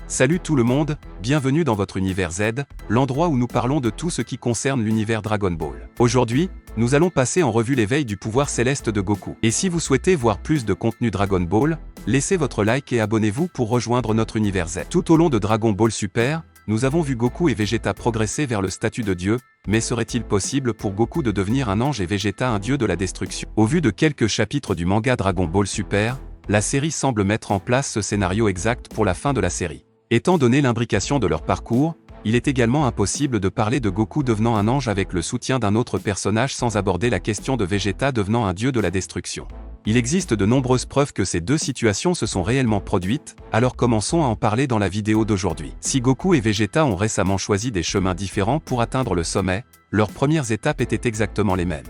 Salut tout le monde, bienvenue dans votre univers Z, l'endroit où nous parlons de tout ce qui concerne l'univers Dragon Ball. Aujourd'hui, nous allons passer en revue l'éveil du pouvoir céleste de Goku. Et si vous souhaitez voir plus de contenu Dragon Ball, laissez votre like et abonnez-vous pour rejoindre notre univers Z. Tout au long de Dragon Ball Super, nous avons vu Goku et Vegeta progresser vers le statut de dieu, mais serait-il possible pour Goku de devenir un ange et Vegeta un dieu de la destruction? Au vu de quelques chapitres du manga Dragon Ball Super, la série semble mettre en place ce scénario exact pour la fin de la série. Étant donné l'imbrication de leur parcours, il est également impossible de parler de Goku devenant un ange avec le soutien d'un autre personnage sans aborder la question de Vegeta devenant un dieu de la destruction. Il existe de nombreuses preuves que ces deux situations se sont réellement produites, alors commençons à en parler dans la vidéo d'aujourd'hui. Si Goku et Vegeta ont récemment choisi des chemins différents pour atteindre le sommet, leurs premières étapes étaient exactement les mêmes.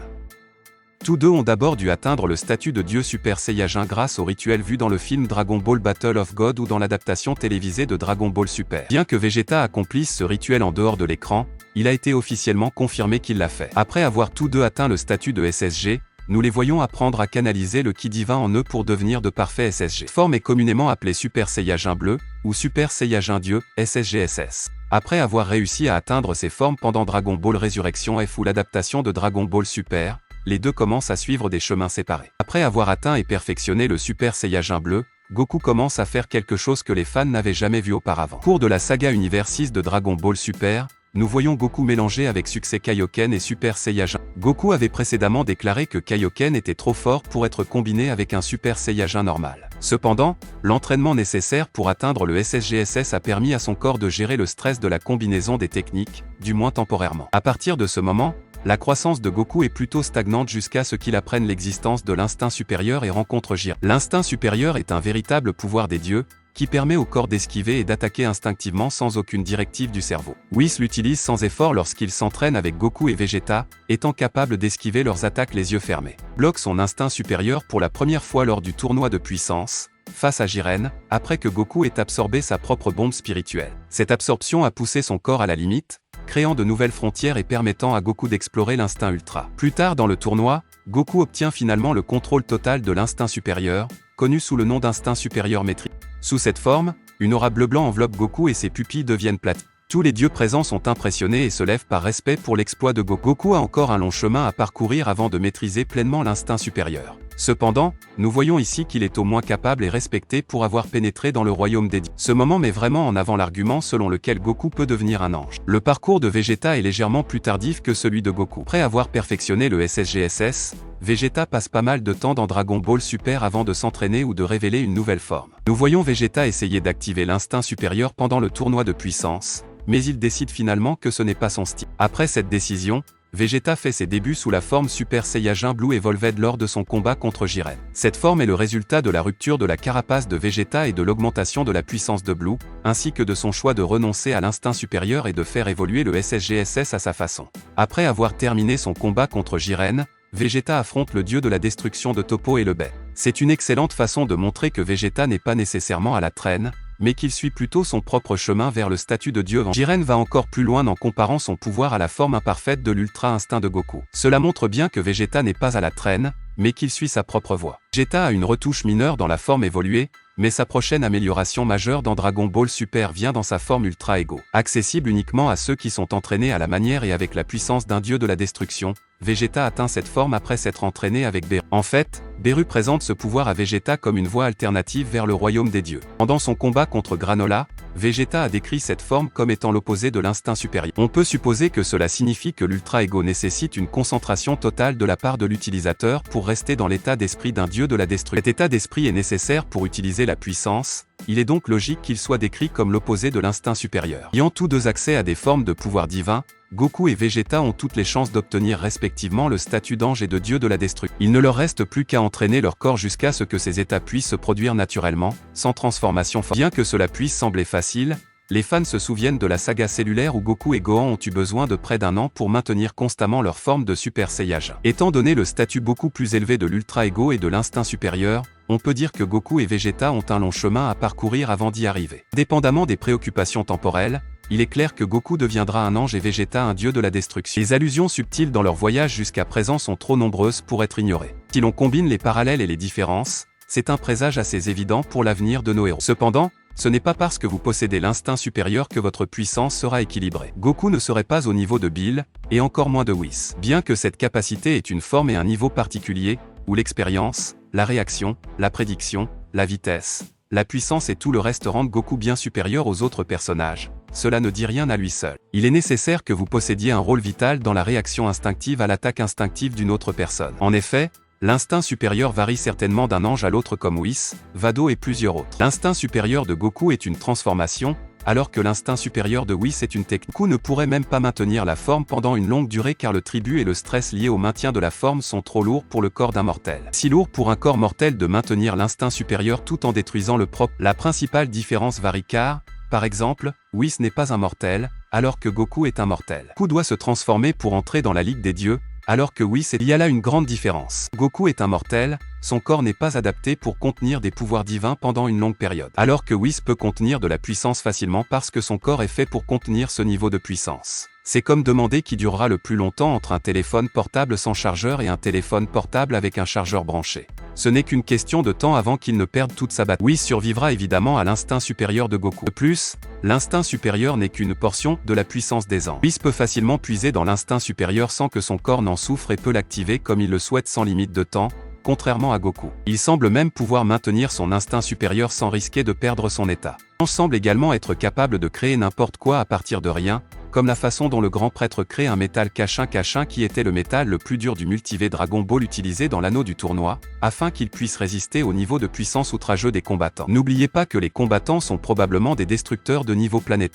Tous deux ont d'abord dû atteindre le statut de dieu Super Saiyajin grâce au rituel vu dans le film Dragon Ball Battle of God ou dans l'adaptation télévisée de Dragon Ball Super. Bien que Vegeta accomplisse ce rituel en dehors de l'écran, il a été officiellement confirmé qu'il l'a fait. Après avoir tous deux atteint le statut de SSG, nous les voyons apprendre à canaliser le Ki divin en eux pour devenir de parfaits SSG. Forme est communément appelée Super Saiyajin bleu, ou Super Saiyajin Dieu, SSGSS. Après avoir réussi à atteindre ces formes pendant Dragon Ball Résurrection F ou l'adaptation de Dragon Ball Super, les deux commencent à suivre des chemins séparés. Après avoir atteint et perfectionné le Super Saiyajin bleu, Goku commence à faire quelque chose que les fans n'avaient jamais vu auparavant. Au cours de la saga Univers 6 de Dragon Ball Super, nous voyons Goku mélanger avec succès Kaioken et Super Saiyajin. Goku avait précédemment déclaré que Kaioken était trop fort pour être combiné avec un Super Saiyajin normal. Cependant, l'entraînement nécessaire pour atteindre le SSGSS a permis à son corps de gérer le stress de la combinaison des techniques, du moins temporairement. À partir de ce moment, la croissance de Goku est plutôt stagnante jusqu'à ce qu'il apprenne l'existence de l'instinct supérieur et rencontre Jiren. L'instinct supérieur est un véritable pouvoir des dieux, qui permet au corps d'esquiver et d'attaquer instinctivement sans aucune directive du cerveau. Whis l'utilise sans effort lorsqu'il s'entraîne avec Goku et Vegeta, étant capable d'esquiver leurs attaques les yeux fermés. Bloque son instinct supérieur pour la première fois lors du tournoi de puissance, face à Jiren, après que Goku ait absorbé sa propre bombe spirituelle. Cette absorption a poussé son corps à la limite, créant de nouvelles frontières et permettant à Goku d'explorer l'instinct ultra. Plus tard dans le tournoi, Goku obtient finalement le contrôle total de l'instinct supérieur, connu sous le nom d'instinct supérieur maîtrisé. Sous cette forme, une aura bleu-blanc enveloppe Goku et ses pupilles deviennent plates. Tous les dieux présents sont impressionnés et se lèvent par respect pour l'exploit de Goku. Goku a encore un long chemin à parcourir avant de maîtriser pleinement l'instinct supérieur. Cependant, nous voyons ici qu'il est au moins capable et respecté pour avoir pénétré dans le royaume des dieux. Ce moment met vraiment en avant l'argument selon lequel Goku peut devenir un ange. Le parcours de Vegeta est légèrement plus tardif que celui de Goku. Après avoir perfectionné le SSGSS, Vegeta passe pas mal de temps dans Dragon Ball Super avant de s'entraîner ou de révéler une nouvelle forme. Nous voyons Vegeta essayer d'activer l'instinct supérieur pendant le tournoi de puissance, mais il décide finalement que ce n'est pas son style. Après cette décision, Vegeta fait ses débuts sous la forme Super Saiyajin Blue Evolved lors de son combat contre Jiren. Cette forme est le résultat de la rupture de la carapace de Vegeta et de l'augmentation de la puissance de Blue, ainsi que de son choix de renoncer à l'instinct supérieur et de faire évoluer le SSGSS à sa façon. Après avoir terminé son combat contre Jiren, Vegeta affronte le dieu de la destruction de Toppo et le Bai. C'est une excellente façon de montrer que Vegeta n'est pas nécessairement à la traîne, mais qu'il suit plutôt son propre chemin vers le statut de dieu. Jiren va encore plus loin en comparant son pouvoir à la forme imparfaite de l'ultra-instinct de Goku. Cela montre bien que Vegeta n'est pas à la traîne, mais qu'il suit sa propre voie. Vegeta a une retouche mineure dans la forme évoluée, mais sa prochaine amélioration majeure dans Dragon Ball Super vient dans sa forme Ultra Ego. Accessible uniquement à ceux qui sont entraînés à la manière et avec la puissance d'un dieu de la destruction, Vegeta atteint cette forme après s'être entraîné avec Beru. En fait, Beru présente ce pouvoir à Vegeta comme une voie alternative vers le royaume des dieux. Pendant son combat contre Granola, Vegeta a décrit cette forme comme étant l'opposé de l'instinct supérieur. On peut supposer que cela signifie que l'Ultra Ego nécessite une concentration totale de la part de l'utilisateur pour rester dans l'état d'esprit d'un dieu de la destruction. Cet état d'esprit est nécessaire pour utiliser la puissance, il est donc logique qu'il soit décrit comme l'opposé de l'instinct supérieur. Ayant tous deux accès à des formes de pouvoir divin, Goku et Vegeta ont toutes les chances d'obtenir respectivement le statut d'ange et de dieu de la destruction. Il ne leur reste plus qu'à entraîner leur corps jusqu'à ce que ces états puissent se produire naturellement, sans transformation forte. Bien que cela puisse sembler facile, les fans se souviennent de la saga cellulaire où Goku et Gohan ont eu besoin de près d'un an pour maintenir constamment leur forme de Super Saiyajin. Étant donné le statut beaucoup plus élevé de l'Ultra Ego et de l'instinct supérieur, on peut dire que Goku et Vegeta ont un long chemin à parcourir avant d'y arriver. Dépendamment des préoccupations temporelles, il est clair que Goku deviendra un ange et Vegeta un dieu de la destruction. Les allusions subtiles dans leur voyage jusqu'à présent sont trop nombreuses pour être ignorées. Si l'on combine les parallèles et les différences, c'est un présage assez évident pour l'avenir de nos héros. Cependant, ce n'est pas parce que vous possédez l'instinct supérieur que votre puissance sera équilibrée. Goku ne serait pas au niveau de Bill, et encore moins de Whis. Bien que cette capacité ait une forme et un niveau particulier, où l'expérience, la réaction, la prédiction, la vitesse, la puissance et tout le reste rendent Goku bien supérieur aux autres personnages, cela ne dit rien à lui seul. Il est nécessaire que vous possédiez un rôle vital dans la réaction instinctive à l'attaque instinctive d'une autre personne. En effet, l'instinct supérieur varie certainement d'un ange à l'autre comme Whis, Vado et plusieurs autres. L'instinct supérieur de Goku est une transformation, alors que l'instinct supérieur de Whis est une technique. Goku ne pourrait même pas maintenir la forme pendant une longue durée car le tribut et le stress liés au maintien de la forme sont trop lourds pour le corps d'un mortel. Si lourd pour un corps mortel de maintenir l'instinct supérieur tout en détruisant le propre. La principale différence varie car, par exemple, Whis n'est pas un mortel, alors que Goku est un mortel. Goku doit se transformer pour entrer dans la Ligue des Dieux, alors que Whis est... Il y a là une grande différence. Goku est un mortel, son corps n'est pas adapté pour contenir des pouvoirs divins pendant une longue période. Alors que Whis peut contenir de la puissance facilement parce que son corps est fait pour contenir ce niveau de puissance. C'est comme demander qui durera le plus longtemps entre un téléphone portable sans chargeur et un téléphone portable avec un chargeur branché. Ce n'est qu'une question de temps avant qu'il ne perde toute sa batterie. Whis survivra évidemment à l'instinct supérieur de Goku. De plus, l'instinct supérieur n'est qu'une portion de la puissance des anges. Whis peut facilement puiser dans l'instinct supérieur sans que son corps n'en souffre et peut l'activer comme il le souhaite sans limite de temps, contrairement à Goku. Il semble même pouvoir maintenir son instinct supérieur sans risquer de perdre son état. Il semble également être capable de créer n'importe quoi à partir de rien, comme la façon dont le grand prêtre crée un métal Kashin qui était le métal le plus dur du multivé Dragon Ball utilisé dans l'anneau du tournoi, afin qu'il puisse résister au niveau de puissance outrageux des combattants. N'oubliez pas que les combattants sont probablement des destructeurs de niveau planétaire.